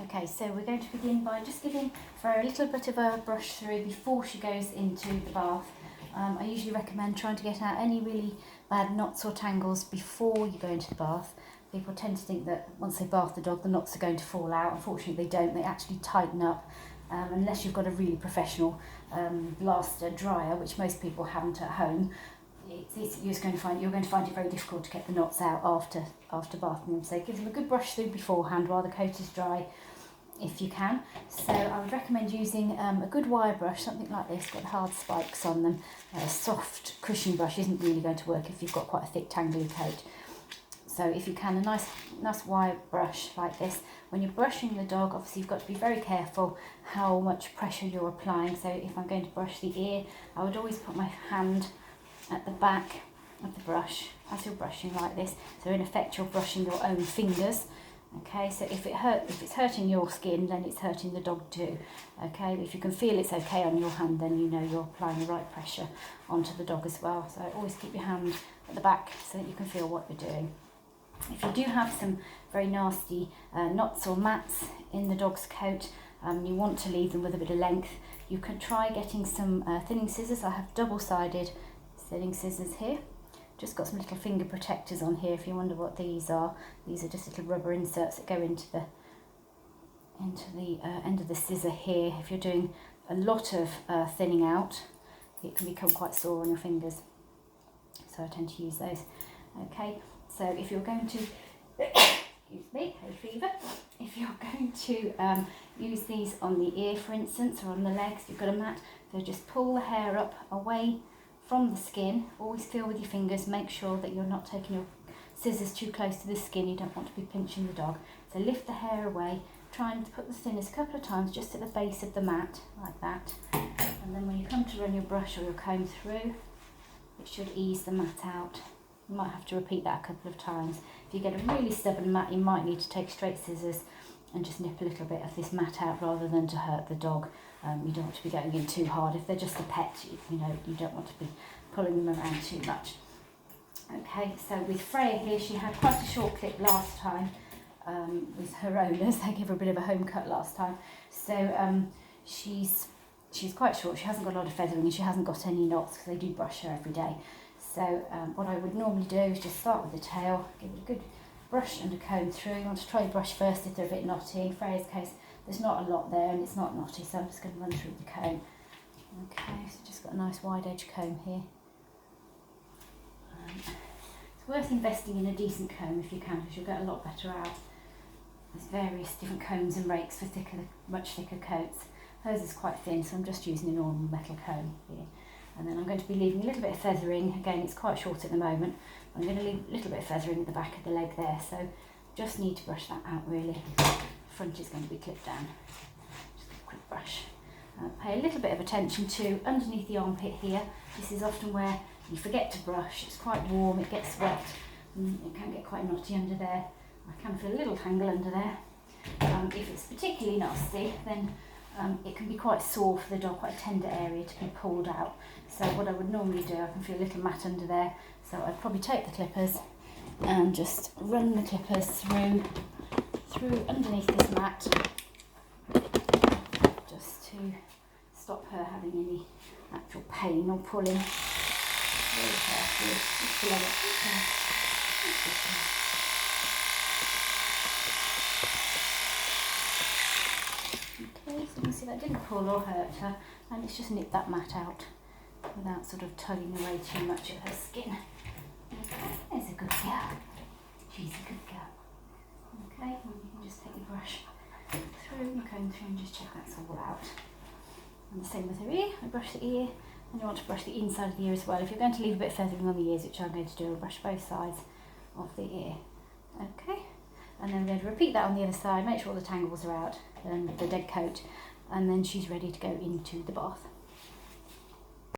Okay, so we're going to begin by just giving her a little bit of a brush through before she goes into the bath. I usually recommend trying to get out any really bad knots or tangles before you go into the bath. People tend to think that once they bath the dog, the knots are going to fall out. Unfortunately, they don't. They actually tighten up, unless you've got a really professional blaster dryer, which most people haven't at home. You're going to find it very difficult to get the knots out after bathing them. So give them a good brush through beforehand while the coat is dry, if you can. So I would recommend using a good wire brush, something like this, got hard spikes on them. A soft cushion brush isn't really going to work if you've got quite a thick tangly coat. So if you can, a nice wire brush like this. When you're brushing the dog, obviously you've got to be very careful how much pressure you're applying. So if I'm going to brush the ear, I would always put my hand at the back of the brush as you're brushing like this. So in effect you're brushing your own fingers. Okay, so if it's hurting your skin, then it's hurting the dog too. Okay, if you can feel it's okay on your hand, then you know you're applying the right pressure onto the dog as well. So always keep your hand at the back so that you can feel what you're doing. If you do have some very nasty knots or mats in the dog's coat, you want to leave them with a bit of length, you can try getting some thinning scissors. I have double-sided thinning scissors here. Just got some little finger protectors on here if you wonder what these are. These are just little rubber inserts that go into the end of the scissor here. If you're doing a lot of thinning out, it can become quite sore on your fingers. So I tend to use those. Okay, so if you're going to, excuse me, hay fever, if you're going to use these on the ear, for instance, or on the legs, you've got a mat, so just pull the hair up away from the skin. Always feel with your fingers, make sure that you're not taking your scissors too close to the skin. You don't want to be pinching the dog. So lift the hair away, try and put the thinners a couple of times just at the base of the mat, like that. And then when you come to run your brush or your comb through, it should ease the mat out. You might have to repeat that a couple of times. If you get a really stubborn mat, you might need to take straight scissors and just nip a little bit of this mat out rather than to hurt the dog. You don't want to be going in too hard. If they're just a pet, you don't want to be pulling them around too much. Okay, so with Freya here, she had quite a short clip last time with her owners. They gave her a bit of a home cut last time. So she's quite short. She hasn't got a lot of feathering and she hasn't got any knots because they do brush her every day. So what I would normally do is just start with the tail, give it a good brush and a comb through. You want to try brush first if they're a bit knotty. In Freya's case, there's not a lot there and it's not knotty, so I'm just going to run through the comb. Okay, so just got a nice wide edge comb here. It's worth investing in a decent comb if you can, because you'll get a lot better out. There's various different combs and rakes for much thicker coats. Hers is quite thin, so I'm just using a normal metal comb here. And then I'm going to be leaving a little bit of feathering. Again, it's quite short at the moment. I'm going to leave a little bit of feathering at the back of the leg there, so just need to brush that out really. Front is going to be clipped down. Just a quick brush. Pay a little bit of attention to underneath the armpit here. This is often where you forget to brush. It's quite warm, it gets wet, and it can get quite knotty under there. I can feel a little tangle under there. If it's particularly nasty, then it can be quite sore for the dog, quite a tender area to be pulled out. So what I would normally do, I can feel a little mat under there, so I'd probably take the clippers and just run the clippers through underneath this mat, just to stop her having any actual pain or pulling. Very carefully, just below it. Okay, so you can see that didn't pull or hurt her, and it's just nipped that mat out without sort of tugging away too much of her skin. Okay, there's a good girl. She's a good girl. Okay, and you can just take your brush through and comb through and just check that's all out. And the same with her ear. I brush the ear, and you want to brush the inside of the ear as well. If you're going to leave a bit of feathering on the ears, which I'm going to do, I'll brush both sides of the ear. Okay, and then I'm going to repeat that on the other side, make sure all the tangles are out and the dead coat, and then she's ready to go into the bath.